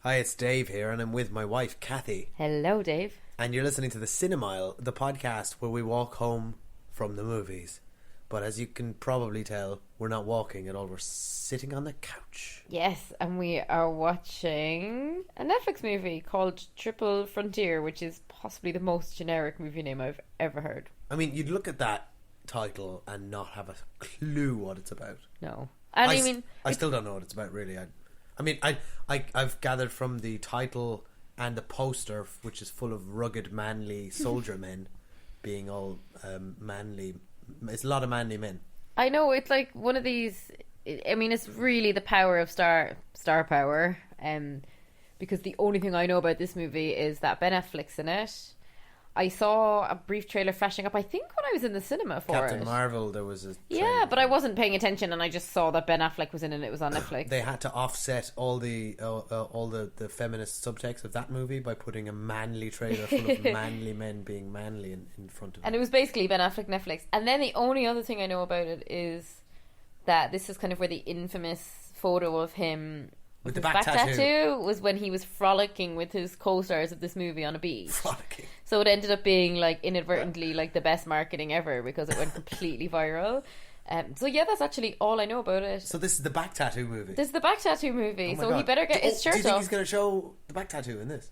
Hi, it's Dave here, and I'm with my wife, Cathy. Hello, Dave. And you're listening to the Cinemile, the podcast where we walk home from the movies. But as you can probably tell, we're not walking at all. We're sitting on the couch. Yes, and we are watching a Netflix movie called Triple Frontier, which is possibly the most generic movie name I've ever heard. I mean, you'd look at that title and not have a clue what it's about. No. I still don't know what it's about, really. I've gathered from the title and the poster, which is full of rugged, manly soldier men being all manly. It's a lot of manly men. I know, it's like one of these... I mean, it's really the power of star power. Because the only thing I know about this movie is that Ben Affleck's in it. I saw a brief trailer flashing up, I think, when I was in the cinema for Captain it. Marvel, there was a trailer. Yeah, but I wasn't paying attention, and I just saw that Ben Affleck was in it and it was on Netflix. They had to offset all the feminist subtext of that movie by putting a manly trailer full of manly men being manly in front of it. And it was basically Ben Affleck Netflix. And then the only other thing I know about it is that this is kind of where the infamous photo of him with the his back tattoo was when he was frolicking with his co-stars of this movie on a beach. Frolicking. So it ended up being like inadvertently like the best marketing ever because it went completely viral. So yeah, that's actually all I know about it. So this is the back tattoo movie. This is the back tattoo movie. Oh so God. he better get his shirt Do you think off. he's going to show the back tattoo in this?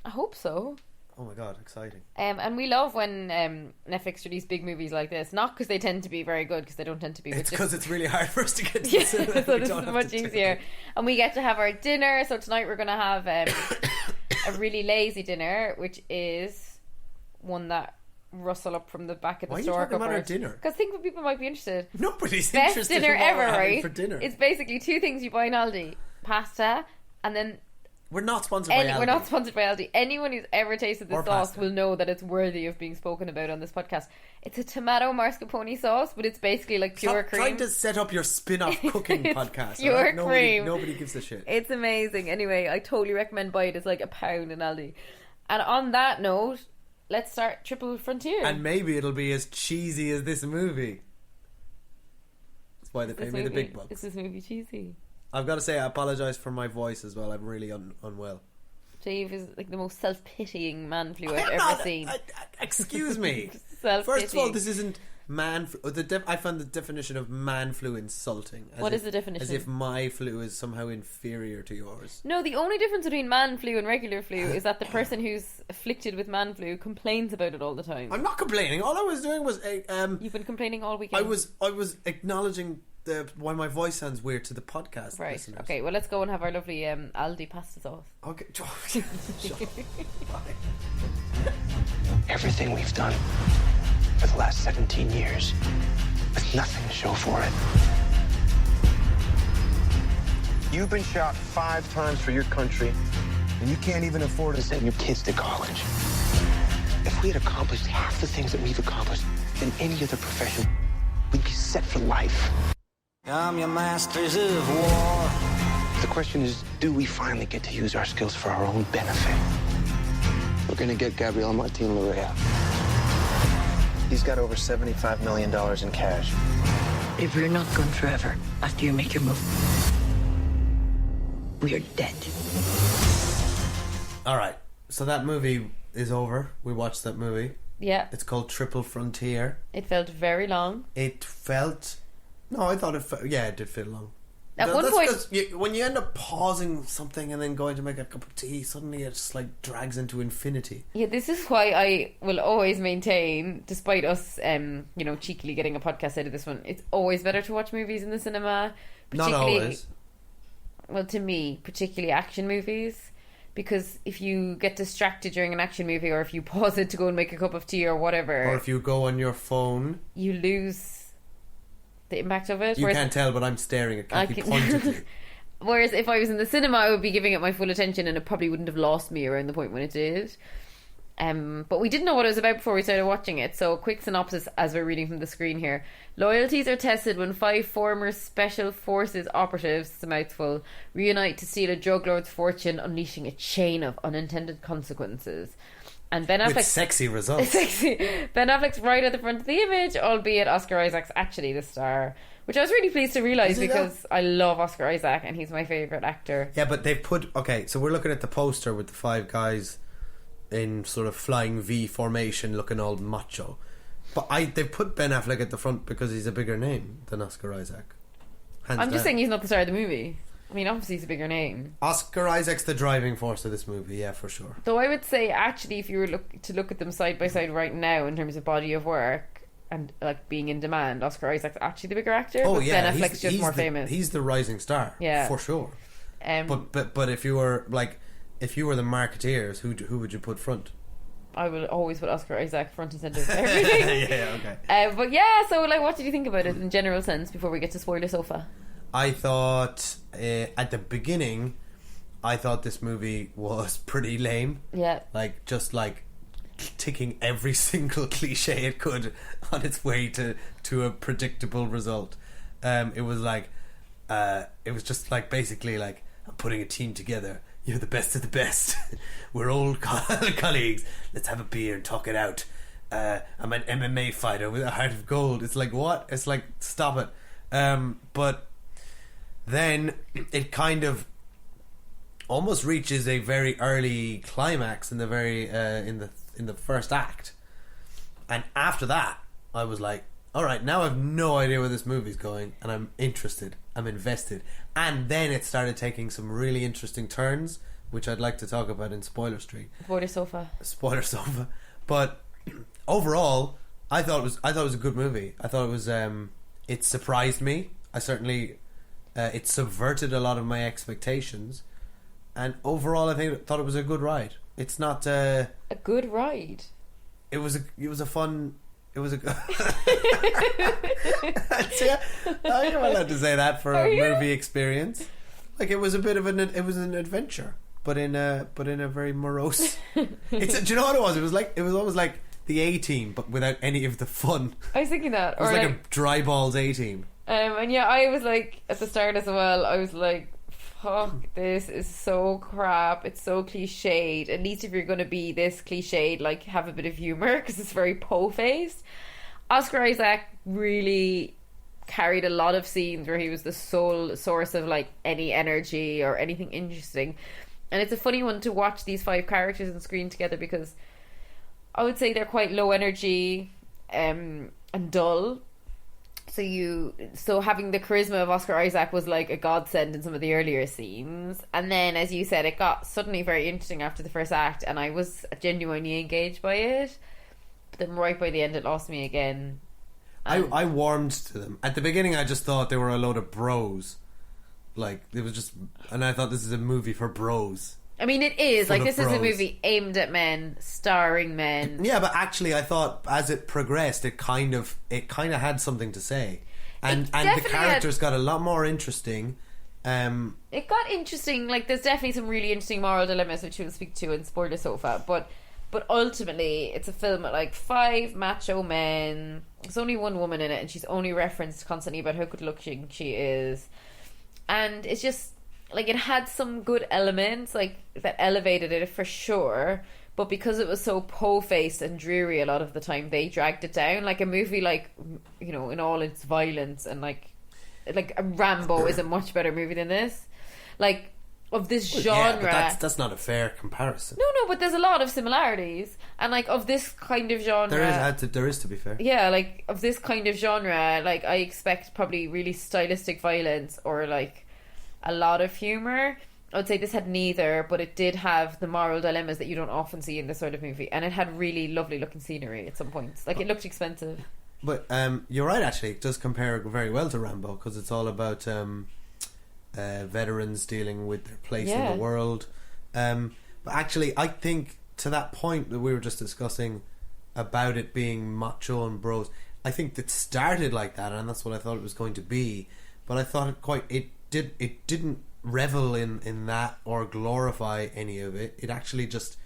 I hope so. Oh my God, exciting. And we love when Netflix release big movies like this. Not because they tend to be very good, because they don't tend to be. It's because it's really hard for us to get to the cinema. So this is much easier. And we get to have our dinner. So tonight we're going to have a really lazy dinner, which is one that rustle up from the back of the store. Why are you talking about our dinner? Because I think people might be interested. Nobody's Best interested dinner in what ever, we're having right? for dinner. It's basically two things you buy in Aldi. Pasta and then... We're not sponsored by Aldi. We're not sponsored by Aldi. Anyone who's ever tasted this Or sauce pasta. will know that it's worthy of being spoken about on this podcast. It's a tomato mascarpone sauce, but it's basically like pure Stop cream. trying to set up your spin-off cooking podcast. Pure all right? cream. Nobody gives a shit. It's amazing. Anyway, I totally recommend buy it. It's like £1 in Aldi. And on that note, let's start Triple Frontier. And maybe it'll be as cheesy as this movie. That's why they pay me the big bucks. Is this movie cheesy? I've got to say, I apologise for my voice as well. I'm really unwell. Dave is like the most self-pitying man flu I've ever seen. Excuse me. Self-pitying. First of all, this isn't man flu. I found the definition of man flu insulting. What is the definition? As if my flu is somehow inferior to yours. No, the only difference between man flu and regular flu is that the person who's afflicted with man flu complains about it all the time. I'm not complaining. All I was doing was You've been complaining all weekend. I was acknowledging why my voice sounds weird to the podcast right. listeners. Okay, well, let's go and have our lovely Aldi pasta sauce. Okay. Shut up. Bye. Everything we've done for the last 17 years with nothing to show for it. You've been shot 5 times for your country, and you can't even afford to send your kids to college. If we had accomplished half the things that we've accomplished in any other profession, we'd be set for life. I'm your masters of war. The question is, do we finally get to use our skills for our own benefit? We're gonna get Gabriel Martin Larea. He's got over $75 million in cash. If we're not gone forever after you make your move, we are dead. Alright, so that movie is over. We watched that movie. Yeah. It's called Triple Frontier. It felt very long. It felt... No, I thought it felt... Yeah, it did feel long. At one point... when you end up pausing something and then going to make a cup of tea, suddenly it just like drags into infinity. Yeah, this is why I will always maintain, despite us, cheekily getting a podcast out of this one, it's always better to watch movies in the cinema. Not always. Well, to me, particularly action movies, because if you get distracted during an action movie, or if you pause it to go and make a cup of tea or whatever, or if you go on your phone, you lose the impact of it. You can't tell, but I'm staring at Cathy pointedly. Whereas if I was in the cinema, I would be giving it my full attention, and it probably wouldn't have lost me around the point when it did. But we didn't know what it was about before we started watching it. So, quick synopsis as we're reading from the screen here. Loyalties are tested when 5 former Special Forces operatives, it's a mouthful, reunite to steal a drug lord's fortune, unleashing a chain of unintended consequences. And Ben With Affleck, sexy results. Ben Affleck's right at the front of the image, albeit Oscar Isaac's actually the star, which I was really pleased to realise Is he because I love Oscar Isaac and he's my favourite actor. Yeah, but they've put... Okay, so we're looking at the poster with the 5 guys in sort of flying V formation looking all macho. But they've put Ben Affleck at the front because he's a bigger name than Oscar Isaac. Hands I'm just down. saying he's not the star of the movie. I mean, obviously he's a bigger name. Oscar Isaac's the driving force of this movie, yeah, for sure. Though I would say, actually, if you were to look at them side by side right now in terms of body of work and like being in demand, Oscar Isaac's actually the bigger actor. Oh but yeah, Ben Affleck's just more the, famous. He's the rising star, Yeah. for sure. But if you were the marketeers, who would you put front? I will always put Oscar Isaac front and centre for everything. Yeah, okay. But yeah, so like, what did you think about it in general sense before we get to spoiler sofa? I thought at the beginning, I thought this movie was pretty lame. Yeah. Like just like ticking every single cliche it could on its way to a predictable result. It was like it was just like basically like, I'm putting a team together. You're the best of the best. We're old colleagues. Let's have a beer and talk it out. I'm an MMA fighter with a heart of gold. It's like, what? It's like, stop it. But then it kind of almost reaches a very early climax in the very in the first act, and after that I was like, all right, now I've no idea where this movie's going, and I'm interested, I'm invested. And then it started taking some really interesting turns, which I'd like to talk about in Spoiler Street. Spoiler sofa. But overall, I thought it was a good movie. I thought it was it surprised me. I certainly it subverted a lot of my expectations, and overall I thought it was a good ride. It's not a good ride. It was a fun. It was a. I'm allowed to say that for a movie experience. Like, it was a bit of an adventure, but in a very morose. Do you know what it was? It was almost like the A-Team, but without any of the fun. I was thinking that. It was like a dry balls A-Team. And yeah, I was like, at the start as well, I was like, fuck, this is so crap. It's so cliched. At least if you're going to be this cliched, like, have a bit of humour, because it's very po-faced. Oscar Isaac really carried a lot of scenes where he was the sole source of, like, any energy or anything interesting. And it's a funny one to watch these 5 characters on screen together, because I would say they're quite low energy and dull. So having the charisma of Oscar Isaac was like a godsend in some of the earlier scenes, and then, as you said, it got suddenly very interesting after the first act, and I was genuinely engaged by it. But then right by the end, it lost me again. I warmed to them at the beginning. I just thought they were a load of bros. Like, it was just, and I thought, this is a movie for bros. I mean, it is. Like, this bros. is a movie aimed at men, starring men. Yeah, but actually, I thought as it progressed, it kind of had something to say, and the characters got a lot more interesting. It got interesting. Like, there's definitely some really interesting moral dilemmas which we'll speak to in Spoiler Sofa. But ultimately, it's a film with like 5 macho men. There's only one woman in it, and she's only referenced constantly about how good looking she is, and it's just. Like, it had some good elements, like, that elevated it for sure, but because it was so po-faced and dreary a lot of the time, they dragged it down. Like, a movie like, you know, in all its violence, and like Rambo is a much better movie than this. Like, of this genre. Yeah, but that's not a fair comparison. No, but there's a lot of similarities, and like, of this kind of genre. There is, to be fair. Yeah, like, of this kind of genre, like, I expect probably really stylistic violence or like a lot of humour. I would say this had neither, but it did have the moral dilemmas that you don't often see in this sort of movie, and it had really lovely looking scenery at some points. Like, it looked expensive. But you're right, actually. It does compare very well to Rambo, because it's all about veterans dealing with their place in the world. But actually, I think to that point that we were just discussing about it being macho and bros, I think that started like that, and that's what I thought it was going to be. But I thought it didn't revel in that or glorify any of it. It actually just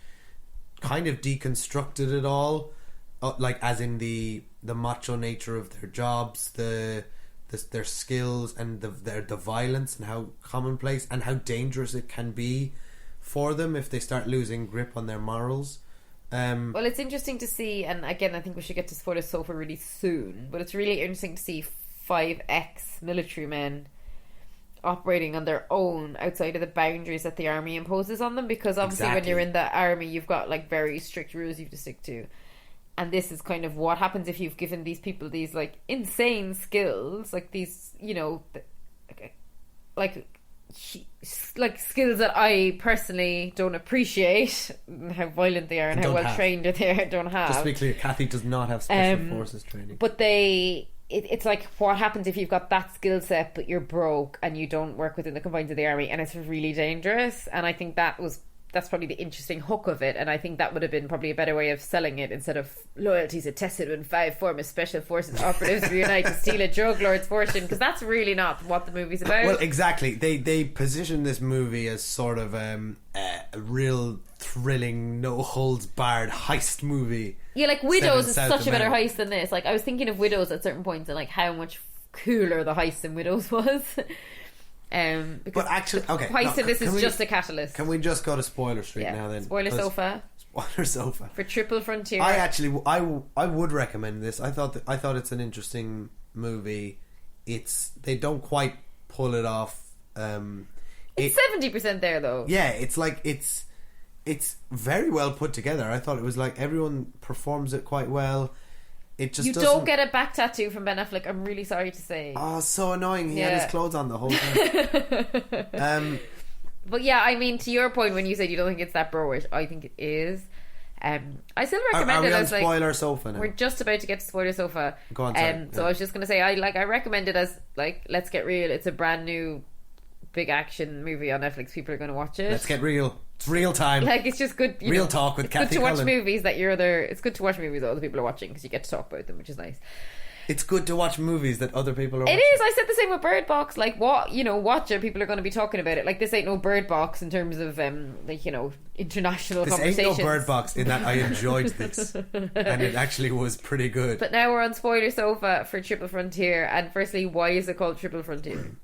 kind of deconstructed it all, like, as in the macho nature of their jobs, their skills, and the violence, and how commonplace and how dangerous it can be for them if they start losing grip on their morals. Well, it's interesting to see, and again, I think we should get to spoiler sofa really soon, but it's really interesting to see 5 ex-military men operating on their own outside of the boundaries that the army imposes on them, because obviously when you're in the army you've got like very strict rules you have to stick to, and this is kind of what happens if you've given these people these like insane skills, like these, you know, like skills that I personally don't appreciate, how violent they are and how well trained they don't have. Just to be clear, Cathy does not have special forces training, but it's like what happens if you've got that skill set but you're broke and you don't work within the confines of the army, and it's really dangerous. And I think that's probably the interesting hook of it, and I think that would have been probably a better way of selling it, instead of loyalties are tested when 5 former special forces operatives reunite to steal a drug lord's fortune, because that's really not what the movie's about. Well, exactly. They position this movie as sort of a real thrilling, no holds barred heist movie. Yeah, like Widows is such a better heist than this. Like I was thinking of Widows at certain points and like how much cooler the heist in Widows was. Because but actually, okay, heist in this is just a catalyst. Can we just go to spoiler street now then? Spoiler sofa for Triple Frontier. I would recommend this. I thought it's an interesting movie. They don't quite pull it off. It's 70% there though. Yeah, it's like it's very well put together. I thought it was like everyone performs it quite well. It just don't get a back tattoo from Ben Affleck, I'm really sorry to say. Oh, so annoying. He had his clothes on the whole time. But yeah, I mean, to your point when you said you don't think it's that bro-ish, I think it is. I still recommend it as like spoiler sofa now? We're just about to get to spoiler sofa. Go on, sorry. So I was just going to say I recommend it as like, let's get real. It's a brand new big action movie on Netflix. People are going to watch it. Let's get real. It's real time. Like, it's just good. Real talk with Cathy. It's good to watch movies that it's good to watch movies that other people are watching, because you get to talk about them, which is nice. It's good to watch movies that other people are watching. It is. I said the same with Bird Box. Like, watch it. People are going to be talking about it. Like, this ain't no Bird Box in terms of international conversations. This ain't no Bird Box in that I enjoyed this, and it actually was pretty good. But now we're on spoiler sofa for Triple Frontier. And firstly, why is it called Triple Frontier?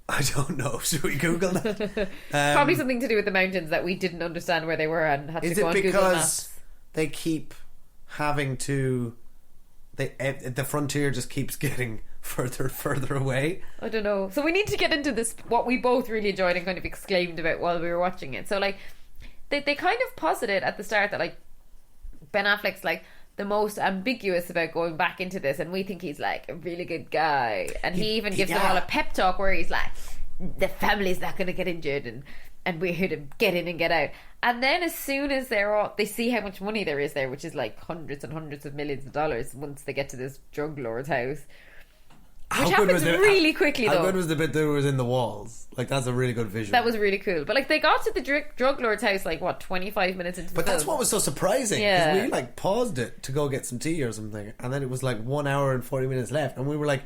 I don't know. Should we Google that? Probably something to do with the mountains that we didn't understand where they were and had to go on Google Maps. Is it because they keep having to... the frontier just keeps getting further away? I don't know. So we need to get into this, what we both really enjoyed and kind of exclaimed about while we were watching it. So like, they kind of posited at the start that like Ben Affleck's like the most ambiguous about going back into this, and we think he's like a really good guy, and he even gives them all a pep talk where he's like, the family's not going to get injured, and we're here to get in and get out. And then as soon as they see how much money there is there, which is like hundreds and hundreds of millions of dollars once they get to this drug lord's house, which happens really quickly though. How good was the bit that was in the walls? Like, that's a really good visual. That was really cool. But like, they got to the drug lord's house like, what, 25 minutes into the film? But that's what was so surprising, because we like paused it to go get some tea or something, and then it was like 1 hour and 40 minutes left, and we were like,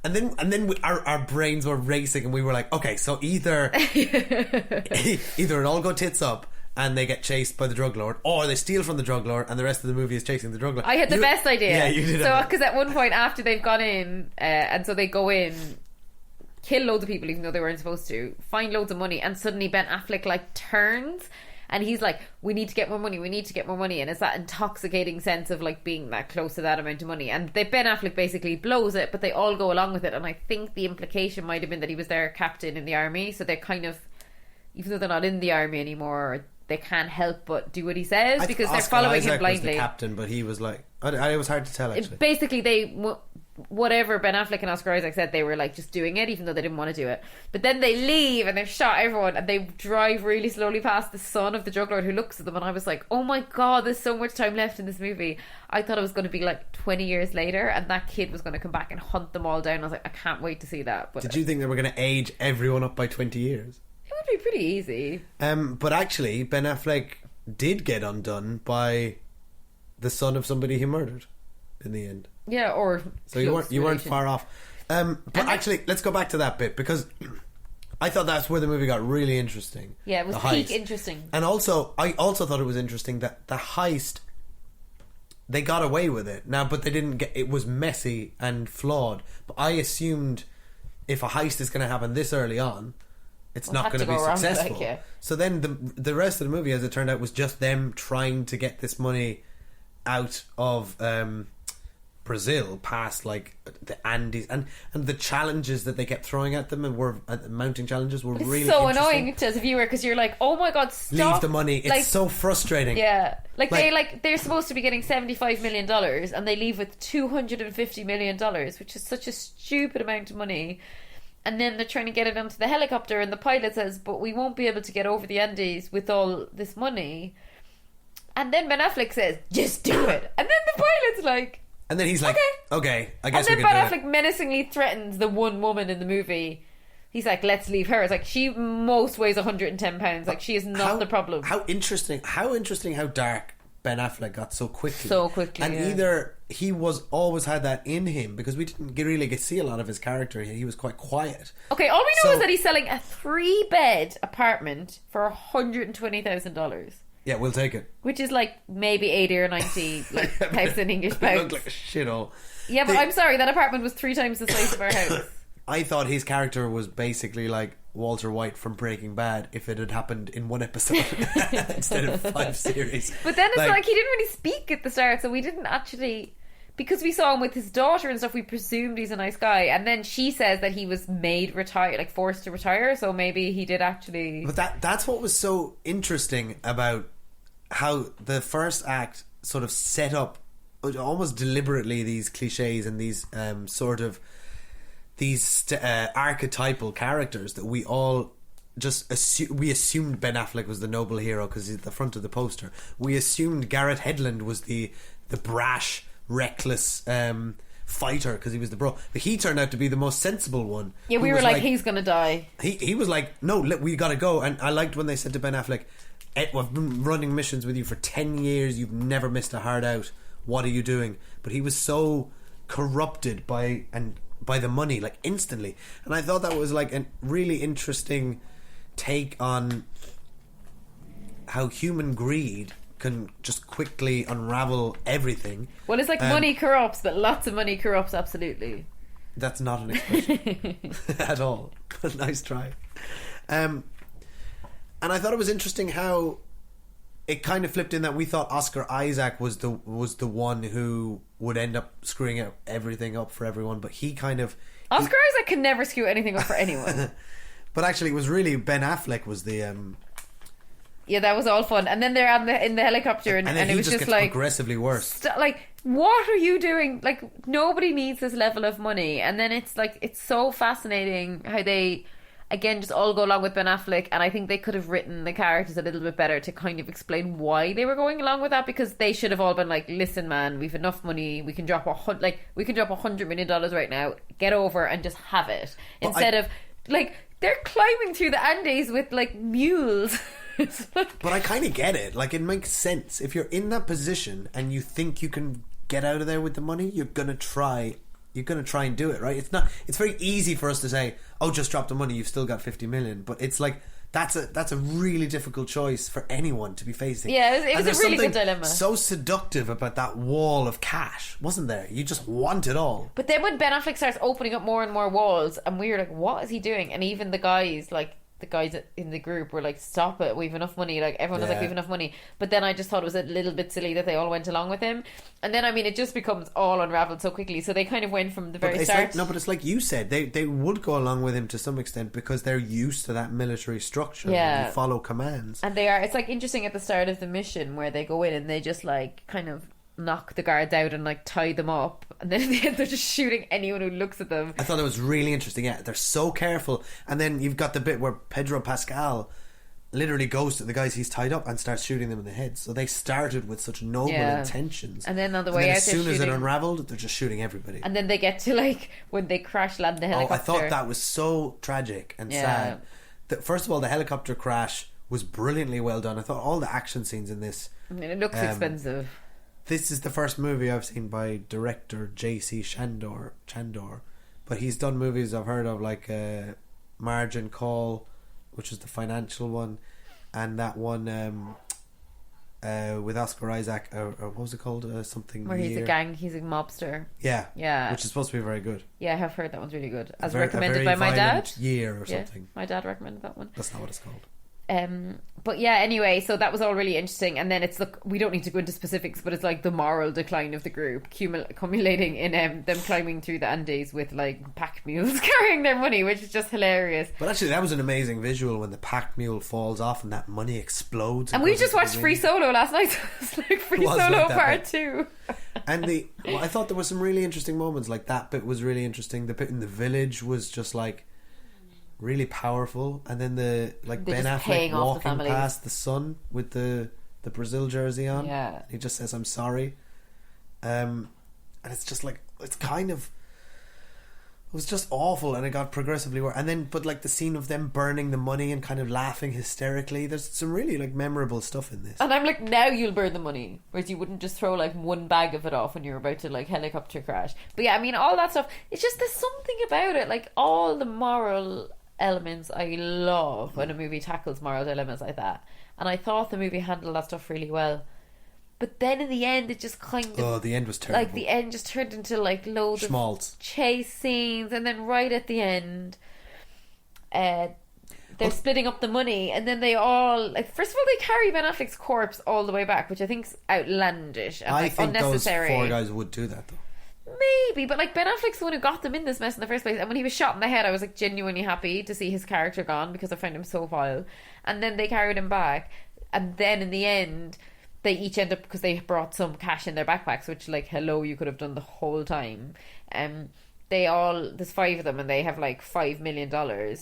and then our brains were racing, and we were like, okay, so either it all go tits up and they get chased by the drug lord, or they steal from the drug lord and the rest of the movie is chasing the drug lord. I had the best idea. Yeah, you did. So, because at one point after they've gone in, and so they go in, kill loads of people even though they weren't supposed to, find loads of money, and suddenly Ben Affleck like turns and he's like, we need to get more money, and it's that intoxicating sense of like being that close to that amount of money, and Ben Affleck basically blows it, but they all go along with it. And I think the implication might have been that he was their captain in the army, so they're kind of, even though they're not in the army anymore, they can't help but do what he says, because they're following him blindly. Was the captain, but he was like, it was hard to tell actually. Basically, whatever Ben Affleck and Oscar Isaac said, they were like just doing it even though they didn't want to do it. But then they leave and they've shot everyone, and they drive really slowly past the son of the drug lord who looks at them, and I was like, oh my god, there's so much time left in this movie. I thought it was going to be like 20 years later and that kid was going to come back and hunt them all down. I was like, I can't wait to see that. But did you think they were going to age everyone up by 20 years? It would be pretty easy. But actually Ben Affleck did get undone by the son of somebody he murdered in the end. Yeah, or so you weren't far off. But actually, let's go back to that bit, because I thought that's where the movie got really interesting. Yeah, it was peak interesting. And also, I also thought it was interesting that the heist, they got away with it now, but they didn't get. It was messy and flawed. But I assumed if a heist is going to happen this early on, it's Well, not had going to to be go wrong, successful. like, yeah. So then the rest of the movie, as it turned out, was just them trying to get this money out of Brazil, past like the Andes, and the challenges that they kept throwing at them, and were mounting challenges were It's really so interesting. annoying as a viewer because you're like, oh my god, stop. Leave the money. It's like, so frustrating. Yeah, Like- they're supposed to be getting $75 million and they leave with $250 million, which is such a stupid amount of money. And then they're trying to get it onto the helicopter, and the pilot says, "But we won't be able to get over the Andes with all this money." And then Ben Affleck says, "Just do it." And then the pilot's like, And then he's like, okay, I guess and we then can Ben do it. Affleck menacingly threatens the one woman in the movie. He's like, "Let's leave her." It's like, she most weighs 110 pounds. Like, she is not the problem. How interesting how dark Ben Affleck got so quickly. So quickly, And yeah. either he was always had that in him, because we didn't really get to see a lot of his character. He was quite quiet. Okay, all we know So- is that he's selling a 3-bed apartment for $120,000. Yeah, we'll take it. Which is like maybe 80 or 90 like thousand English It pounds. looked like a shithole. Yeah, but The- I'm sorry, that apartment was 3 times the size of our house. I thought his character was basically like Walter White from Breaking Bad if it had happened in one episode instead of 5 series. But then it's like he didn't really speak at the start, so we didn't actually, because we saw him with his daughter and stuff, we presumed he's a nice guy. And then she says that he was made retire, like forced to retire, so maybe he did actually. But that's what was so interesting about how the first act sort of set up almost deliberately these cliches and these sort of these archetypal characters that we all just we assumed Ben Affleck was the noble hero because he's at the front of the poster. We assumed Garrett Hedlund was the brash, reckless fighter because he was the bro. But he turned out to be the most sensible one. Yeah, we who were was like, he's gonna die. He was like, no, we gotta go. And I liked when they said to Ben Affleck, I've been running missions with you for 10 years, you've never missed a hard out, what are you doing? But he was so corrupted by the money, like instantly. And I thought that was like a really interesting take on how human greed can just quickly unravel everything. Well, it's like money corrupts, but lots of money corrupts, absolutely. That's not an expression at all. But nice try. And I thought it was interesting how it kind of flipped in that we thought Oscar Isaac was the one who would end up screwing everything up for everyone, but he kind of Oscar Isaac can never screw anything up for anyone. But actually, it was really Ben Affleck was the Yeah, that was all fun. And then they're in the helicopter, and then it he was just just gets like progressively worse. like, what are you doing? Like, nobody needs this level of money. And then it's like, it's so fascinating how they, again, just all go along with Ben Affleck. And I think they could have written the characters a little bit better to kind of explain why they were going along with that, because they should have all been like, listen, man, we've enough money, we can drop $100 million right now, get over and just have it, instead of like, they're climbing through the Andes with like mules. It's like, But I kind of get it. Like, it makes sense. If you're in that position and you think you can get out of there with the money, you're gonna try and do it, right? It's very easy for us to say, oh, just drop the money, you've still got 50 million. But it's like, that's a really difficult choice for anyone to be facing. Yeah, it was And a there's really good something dilemma. so seductive about that wall of cash, wasn't there? You just want it all. but then when Ben Affleck starts opening up more and more walls, and we were like, what is he doing? And even the guys in the group were like, stop it, we've enough money. Like, everyone was like, Yeah. we've enough money. But then I just thought it was a little bit silly that they all went along with him. And then, I mean, it just becomes all unraveled so quickly. So they kind of went from the very But it's start. but it's like you said, they would go along with him to some extent because they're used to that military structure. Yeah. And you follow commands. And it's like interesting at the start of the mission where they go in and they just like kind of knock the guards out and like tie them up, and then in the end they're just shooting anyone who looks at them. I thought that was really interesting. Yeah, they're so careful. And then you've got the bit where Pedro Pascal literally goes to the guys he's tied up and starts shooting them in the head. So they started with such noble Yeah. intentions. And then on the way out as they're soon as it shooting- unraveled, they're just shooting everybody. And then they get to like when they crash land the Oh, helicopter. I thought that was so tragic and Yeah. sad. First of all, the helicopter crash was brilliantly well done. I thought all the action scenes in this. I mean, it looks expensive. This is the first movie I've seen by director J.C. Chandor, but he's done movies I've heard of like Margin Call, which is the financial one, and that one with Oscar Isaac, or what was it called? Something Where he's a mobster. Yeah, which is supposed to be very good. Yeah, I have heard that one's really good. As A recommended by my dad. Year or something. My dad recommended that one. That's not what it's called. But yeah, anyway, so that was all really interesting. And then it's we don't need to go into specifics, but it's like the moral decline of the group accumulating in them climbing through the Andes with like pack mules carrying their money, which is just hilarious. But actually, that was an amazing visual when the pack mule falls off and that money explodes. And we just watched Free Solo last night, so it's like Free Solo like Part 2. And I thought there were some really interesting moments. Like that bit was really interesting. The bit in the village was just like really powerful, and then Ben Affleck walking past the son with the Brazil jersey on. Yeah, he just says, "I'm sorry," and it's just like it was just awful, and it got progressively worse. And then, but like the scene of them burning the money and kind of laughing hysterically. There's some really like memorable stuff in this. And I'm like, now you'll burn the money, whereas you wouldn't just throw like one bag of it off when you're about to like helicopter crash. But yeah, I mean, all that stuff. It's just there's something about it, like all the moral elements I love when a movie tackles moral dilemmas like that, and I thought the movie handled that stuff really well. But then in the end, it just kind of the end was terrible. Like the end just turned into like loads Schmaltz. of chase scenes, and then right at the end, they're splitting up the money, and then they all like. First of all, they carry Ben Affleck's corpse all the way back, which I think's outlandish and I think unnecessary. Those 4 guys would do that though. Maybe, but like Ben Affleck's the one who got them in this mess in the first place, and when he was shot in the head, I was like genuinely happy to see his character gone because I found him so vile. And then they carried him back, and then in the end, they each end up, because they brought some cash in their backpacks, which like hello, you could have done the whole time. There's 5 of them, and they have like $5 million,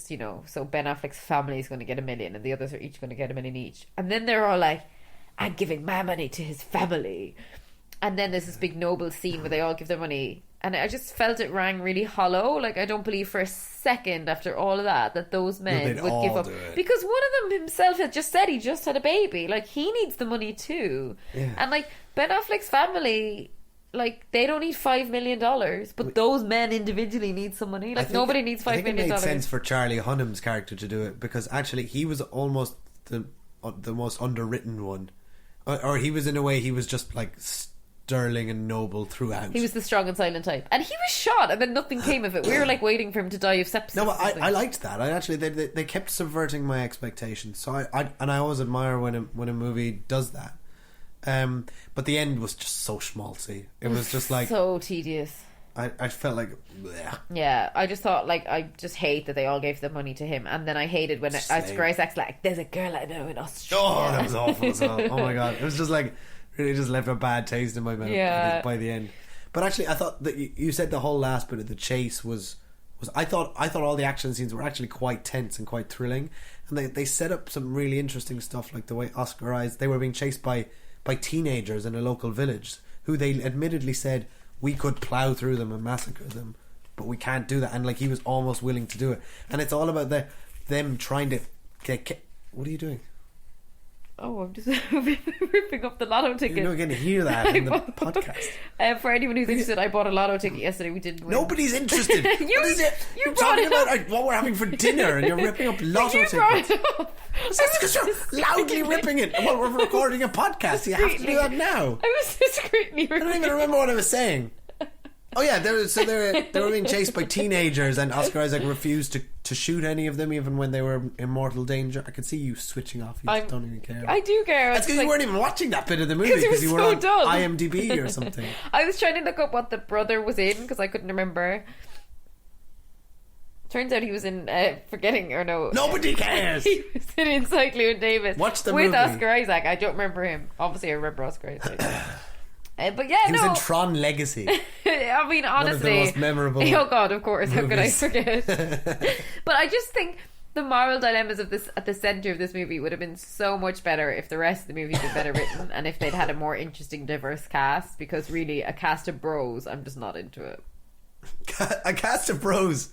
you know. So Ben Affleck's family is going to get $1 million, and the others are each going to get $1 million each. And then they're all like, "I'm giving my money to his family." And then there's this big noble scene where they all give their money, and I just felt it rang really hollow. Like, I don't believe for a second after all of that those men would give up, because one of them himself had just said he just had a baby. Like, he needs the money too. And like Ben Affleck's family, like, they don't need $5 million, but those men individually need some money. Like, nobody needs $5 million. It made sense for Charlie Hunnam's character to do it, because actually he was almost the most underwritten one, or he was, in a way, he was just like sterling and noble throughout. He was the strong and silent type, and he was shot, and then nothing came of it. We were like waiting for him to die of sepsis. No, I liked that. I actually they kept subverting my expectations. So I always admire when a movie does that. But the end was just so schmaltzy. It was just like so tedious. I felt like bleh. Yeah, I just thought, like, I just hate that they all gave the money to him, and then I hated when Oscar Isaac's like, "There's a girl I know in Australia." Oh, that was awful as well. Oh my god, it was just like really just left a bad taste in my mouth by the end. But actually, I thought that you said the whole last bit of the chase was I thought all the action scenes were actually quite tense and quite thrilling, and they set up some really interesting stuff, like the way Oscar Isaac, they were being chased by teenagers in a local village who they admittedly said we could plow through them and massacre them, but we can't do that, and like he was almost willing to do it. And it's all about them trying to get. What are you doing? Oh, I'm just ripping up the lotto ticket. You're not going to hear that in the podcast. For anyone who's interested, I bought a lotto ticket yesterday. We didn't win. Nobody's interested. What is it? You're talking about what we're having for dinner, and you're ripping up lotto tickets. It's because you're loudly ripping it while we're recording a podcast. You have to do that now. I was discreetly ripping I don't even remember what I was saying. Oh yeah, they were being chased by teenagers, and Oscar Isaac refused to shoot any of them, even when they were in mortal danger. I could see you switching off. You just don't even care. I do care. That's because you weren't even watching that bit of the movie, because you were on IMDb or something. I was trying to look up what the brother was in because I couldn't remember. Turns out he was in Forgetting, or no. Nobody cares. He was in Inside Llewyn Davis. Watch the with movie. Oscar Isaac. I don't remember him. Obviously, I remember Oscar Isaac. But yeah, he was in Tron Legacy. I mean, honestly, one of the most memorable. Oh God, of course. Movies. How could I forget? But I just think the moral dilemmas of this at the center of this movie would have been so much better if the rest of the movie had been better written, and if they'd had a more interesting, diverse cast. Because really, a cast of bros, I'm just not into it. A cast of bros.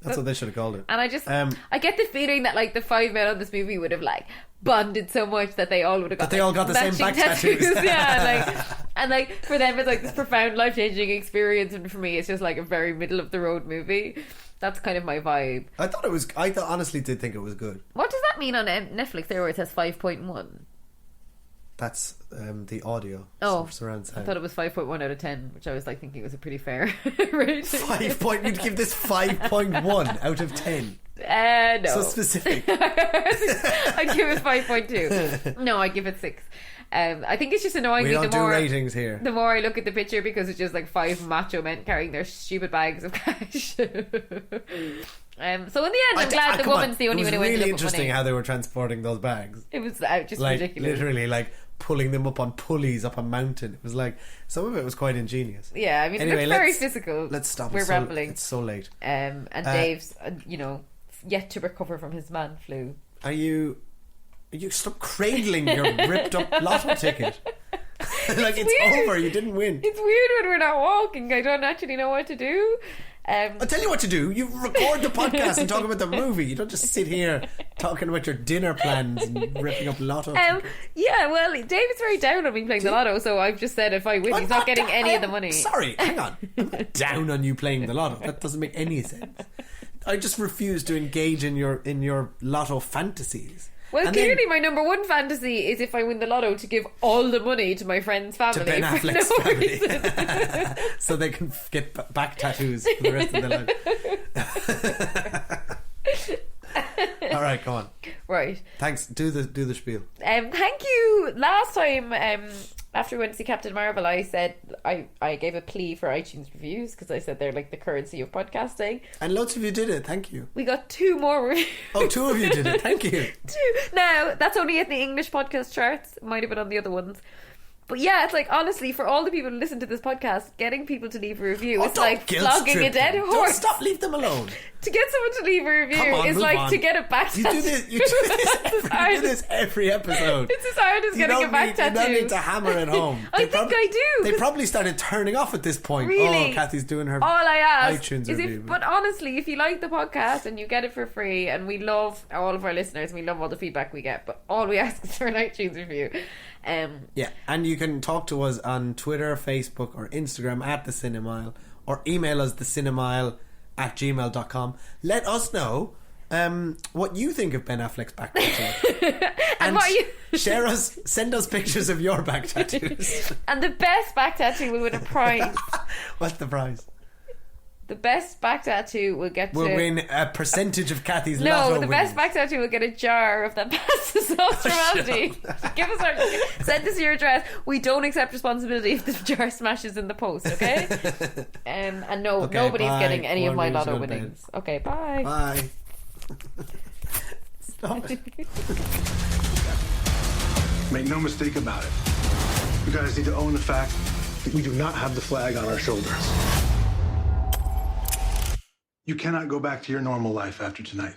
That's what they should have called it. And I just, I get the feeling that like the 5 men on this movie would have like bonded so much that they all would have got. That they all got the same back tattoos. Yeah, and for them it's like this profound life changing experience, and for me it's just like a very middle of the road movie. That's kind of my vibe. I honestly did think it was good. What does that mean on Netflix there where it says 5.1? That's the audio. Oh, surround I sound. thought it was 5.1 out of 10, which I was like thinking was a pretty fair rating. 5 point. You'd give this 5.1 out of 10. No. So specific. I'd give it 5.2. No, I'd give it 6. I think it's just annoying We me don't the more do ratings here. the more I look at the picture, because it's just like 5 macho men carrying their stupid bags of cash. So in the end, I'm glad the woman's the only one who It was ended really up with interesting money. how they were transporting those bags. It was just Like ridiculous. literally, like pulling them up on pulleys up a mountain. It was like some of it was quite ingenious. Yeah, I mean, Anyway, it's very let's- physical. Let's stop. We're It's rambling. It's so late. And Dave's, yet to recover from his man flu. Are you stop cradling your ripped up lotto ticket? Like it's weird. over. You didn't win. It's weird when we're not walking. I don't actually know what to do. I'll tell you what to do. You record the podcast and talk about the movie. You don't just sit here talking about your dinner plans and ripping up lotto. Yeah, well, David's very down on me playing the lotto, so I've just said if I win, he's not getting any of the money. Sorry, hang on. I'm not down on you playing the lotto. That doesn't make any sense. I just refuse to engage in your lotto fantasies. Well, And clearly then my number one fantasy is if I win the lotto to give all the money to my friend's family. to Ben for Affleck's no family, reason. so they can get back tattoos for the rest of their life. All right, go on. Right. Thanks. Do the spiel. Thank you. Last time, after we went to see Captain Marvel, I said I gave a plea for iTunes reviews because I said they're like the currency of podcasting. And lots of you did it. Thank you. We got 2 more reviews. Oh, 2 of you did it. Thank you. 2. Now, that's only at the English podcast charts. It might have been on the other ones. But yeah, it's like, honestly, for all the people who listen to this podcast, getting people to leave a review is don't like guilt flogging trip a dead them. horse. Don't stop. Leave them alone. To get someone to leave a review Come on, is move like on. to get a back You tattoo. do this. You do this every episode. It's as hard as getting a back tattoo. You don't need to hammer it home. I think I do. They probably started turning off at this point. Really? Oh, Kathy's doing her All I ask iTunes is review. but honestly, if you like the podcast and you get it for free, and we love all of our listeners, we love all the feedback we get, but all we ask is for an iTunes review. Yeah, and you can talk to us on Twitter, Facebook, or Instagram at The Cinemile, or email us thecinemile@gmail.com. Let us know what you think of Ben Affleck's back tattoo. and what you send us pictures of your back tattoos. And the best back tattoo will win a prize. What's the prize? The best back tattoo will get We'll to... win a percentage of Kathy's lotto No, the best winnings. back tattoo will get a jar of that pasta sauce from Aldi. Send us your address. We don't accept responsibility if the jar smashes in the post, okay? And no, Okay, nobody's bye. getting any of One my minute, lotto go to bed. winnings. Okay, bye. Bye. Stop it. Make no mistake about it. You guys need to own the fact that we do not have the flag on our shoulders. You cannot go back to your normal life after tonight.